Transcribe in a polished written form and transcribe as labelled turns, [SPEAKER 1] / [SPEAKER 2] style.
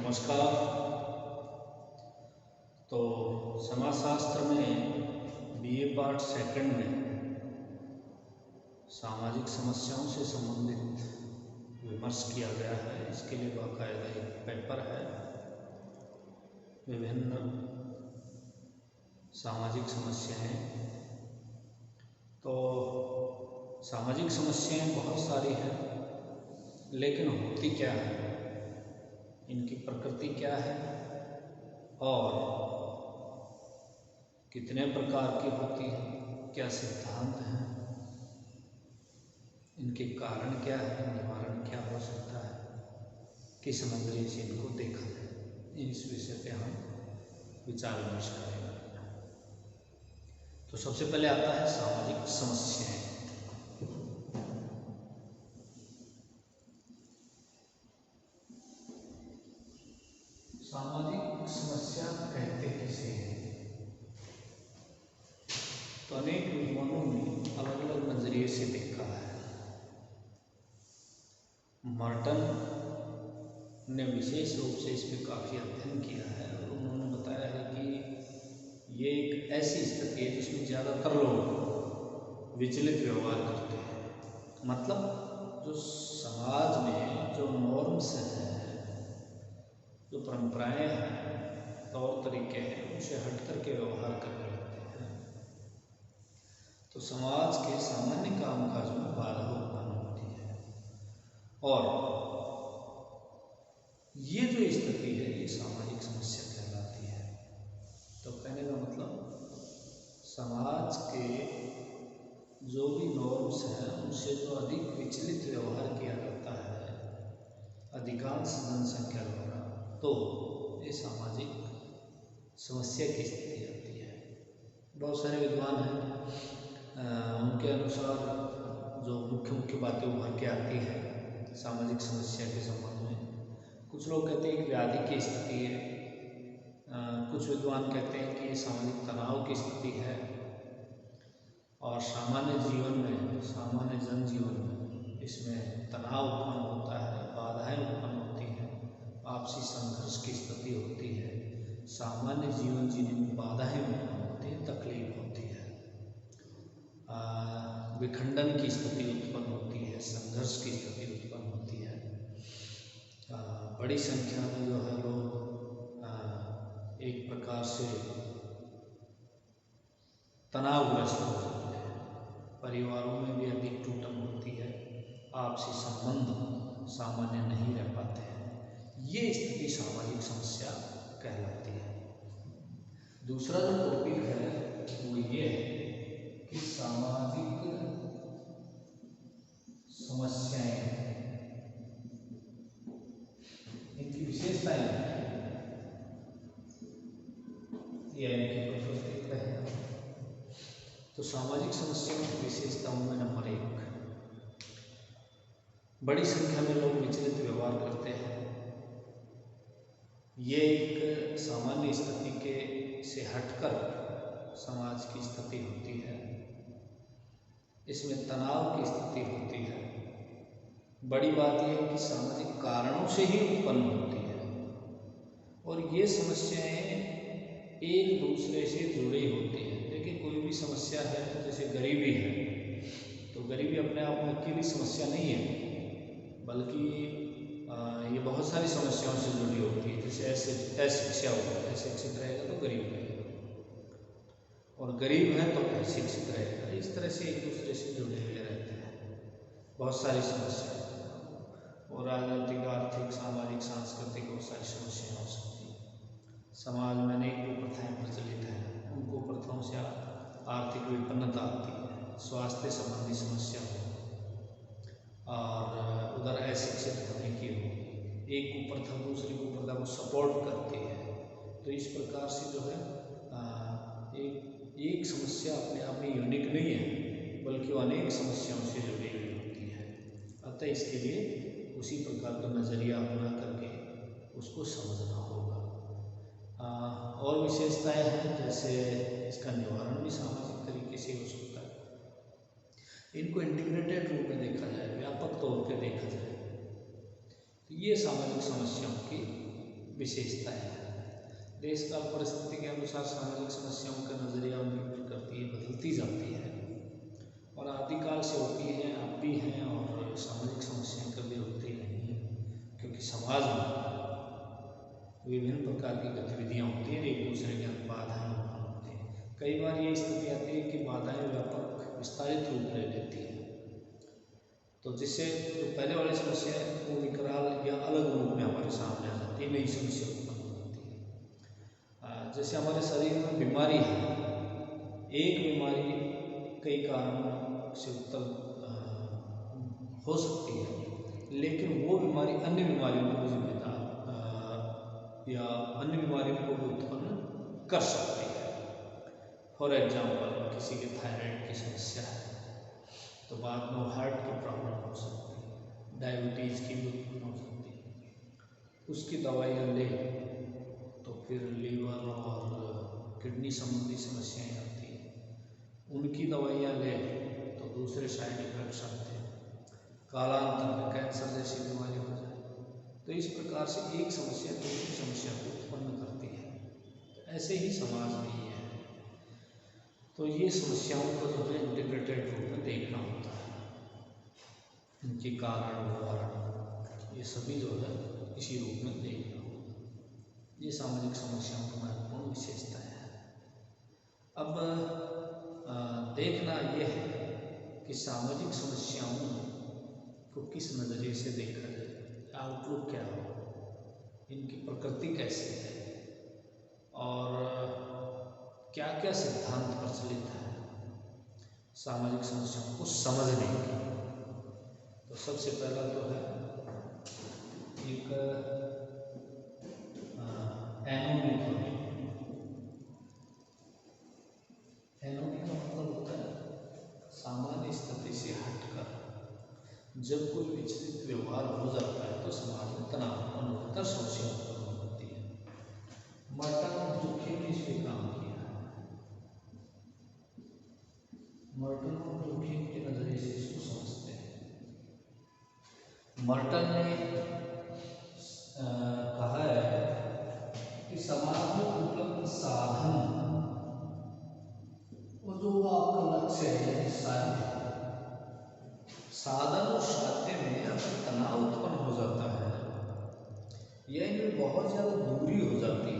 [SPEAKER 1] नमस्कार। तो समाजशास्त्र में बीए पार्ट सेकंड में सामाजिक समस्याओं से संबंधित विमर्श किया गया है। इसके लिए बाकायदा एक पेपर है। विभिन्न सामाजिक समस्याएं, तो सामाजिक समस्याएं बहुत सारी हैं, लेकिन होती क्या है, इनकी प्रकृति क्या है और कितने प्रकार की होती है, क्या सिद्धांत हैं, इनके कारण क्या है, निवारण क्या हो सकता है, किस नजरिए से इनको देखा जाए, इस विषय पे हम विचार विमर्श करेंगे। तो सबसे पहले आता है सामाजिक समस्याएं। सामाजिक समस्या कहते किसे हैं? तो अनेक विद्वानों ने अलग अलग नजरिए से देखा है। मार्टन ने विशेष रूप से इस पर काफ़ी अध्ययन किया है और उन्होंने बताया है कि ये एक ऐसी स्थिति है जिसमें ज़्यादातर लोग विचलित व्यवहार करते हैं। मतलब जो समाज में जो नॉर्म्स हैं, जो परंपराएं हैं, तौर तरीके हैं, उनसे हट करके व्यवहार करने लगते हैं, तो समाज के सामान्य कामकाज में बाधा उत्पन्न होती है। और ये जो स्थिति है, ये सामाजिक समस्या कहलाती है। तो कहने का मतलब, समाज के जो भी नॉर्म्स हैं, उनसे जो अधिक विचलित व्यवहार किया जाता है अधिकांश जनसंख्या द्वारा, तो ये सामाजिक समस्या की स्थिति आती है। बहुत सारे विद्वान हैं, उनके अनुसार जो मुख्य मुख्य बातें उभर के आती हैं सामाजिक समस्या के संबंध में, कुछ लोग कहते हैं कि व्याधि की स्थिति है, कुछ विद्वान कहते हैं कि सामाजिक तनाव की स्थिति है, और सामान्य जीवन में, सामान्य जनजीवन में इसमें तनाव उत्पन्न होता है, बाधाएं उत्पन्न होती हैं, आपसी संघर्ष की स्थिति होती है, सामान्य जीवन जीने में बाधाएं उत्पन्न होती हैं, तकलीफ होती है, विखंडन की स्थिति उत्पन्न होती है, संघर्ष की स्थिति उत्पन्न होती है, बड़ी संख्या में जो है लोग एक प्रकार से तनावग्रस्त हो जाते हैं, परिवारों में भी अधिक टूटन होती है, आपसी संबंध सामान्य नहीं रह पाते हैं। ये स्थिति सामाजिक समस्या कहलाती है। दूसरा जो टॉपिक है वो ये है कि सामाजिक समस्याएं, इनकी विशेषताएं या इनकी प्रकृति है। तो सामाजिक समस्याओं की विशेषताओं में नंबर 1, बड़ी संख्या में लोग विचलित व्यवहार करते हैं। ये एक सामान्य स्थिति के से हटकर समाज की स्थिति होती है। इसमें तनाव की स्थिति होती है। बड़ी बात यह है कि सामाजिक कारणों से ही उत्पन्न होती है, और ये समस्याएं एक दूसरे से जुड़ी होती हैं। देखिए, कोई भी समस्या है, जैसे गरीबी है, तो गरीबी अपने आप में अकेली समस्या नहीं है, बल्कि ये बहुत सारी समस्याओं से जुड़ी होती है। जैसे अशिक्षा होगा, अशिक्षित रहेगा तो गरीब रहेगा, और गरीब है तो अशिक्षित रहेगा। इस तरह से एक दूसरे से जुड़े हुए रहते हैं बहुत सारी समस्याएं, और राजनीतिक, आर्थिक, सामाजिक, सांस्कृतिक बहुत सारी समस्याएं हो सकती हैं। समाज में अनेक कुप्रथाएं प्रचलित हैं, उन कुप्रथाओं से आर्थिक विपन्नता आती है, स्वास्थ्य संबंधी समस्या हो, और उधर अशिक्षित होने की हो, एक कुप्रथा दूसरी कुप्रथा को सपोर्ट करती है। तो इस प्रकार से जो है एक समस्या अपने आप में यूनिक नहीं है, बल्कि वो अनेक समस्याओं से जुड़ी हुई होती है। अतः इसके लिए उसी प्रकार का नज़रिया अपना करके उसको समझना होगा। और विशेषताएं हैं, जैसे इसका निवारण भी सामाजिक तरीके से हो सकता है। इनको इंटीग्रेटेड रूप में देखा जाए, व्यापक तौर पे देखा जाए, तो ये सामाजिक समस्याओं की विशेषताएं हैं। देश काल परिस्थिति के अनुसार सामाजिक समस्याओं का नजरिया, उनकी प्रकृति बदलती जाती है और आदिकाल से होती हैं, अब भी हैं और सामाजिक समस्याएं कभी रुकती नहीं है, क्योंकि समाज में विभिन्न प्रकार की गतिविधियां होती हैं, एक दूसरे के अंदर बाधाएं उत्पन्न होती हैं। कई बार ये स्थिति आती है कि बाधाएं व्यापक विस्तारित रूप ले लेती हैं, तो जिससे जो पहले वाली समस्या है वो विकराल या अलग रूप में हमारे सामने आ जाती है, नई समस्या उत्पन्न हो जाती है। जैसे हमारे शरीर में बीमारी है, एक बीमारी कई कारणों से उत्पन्न हो सकती है, लेकिन वो बीमारी अन्य बीमारियों को जिम्मेदार या अन्य बीमारियों को भी उत्पन्न कर सकती है। फॉर एग्जाम्पल, किसी के थायराइड की समस्या है तो बाद में हार्ट की प्रॉब्लम हो सकती है, डायबिटीज़ की भी उत्पन्न हो सकती है। उसकी दवाइयाँ ले तो फिर लीवर और किडनी संबंधी समस्याएं आती हैं, उनकी दवाइयाँ ले तो दूसरे साइड इफेक्ट्स आते हैं, कालांतर में कैंसर जैसी बीमारी हो जाए। तो इस प्रकार से एक समस्या दूसरी समस्या को उत्पन्न करती है। तो ऐसे ही समाज में ये है, तो ये समस्याओं को जो है इंटीग्रेटेड रूप में देखना होता है, इनके कारण निवारण ये सभी जो है इसी रूप में देखना होगा। ये सामाजिक समस्याओं की महत्वपूर्ण विशेषताएं हैं। अब देखना ये है कि सामाजिक समस्याओं को किस नज़रिए से देखा जाए, आउटलुक क्या हो, इनकी प्रकृति कैसी है और क्या क्या सिद्धांत प्रचलित है सामाजिक समस्याओं को समझने के। तो सबसे पहला तो है एक एनोमी थ्योरी। एनोमी का मतलब होता है सामान्य स्थिति से हटकर जब कोई विचलित व्यवहार हो जाता है तो समाज में तनाव उत्पन्न होकर समस्या उत्पन्न होती है। मार्टिन लूथर ने इस पे काम किया है। मार्टिन लूथर के नजरिए से इसको समझते हैं। मार्टिन ने कहा है कि समाज में उपलब्ध साधन और जो आपका लक्ष्य है, साधन और साध्य में अगर तनाव उत्पन्न हो जाता है या इनमें बहुत ज़्यादा दूरी हो जाती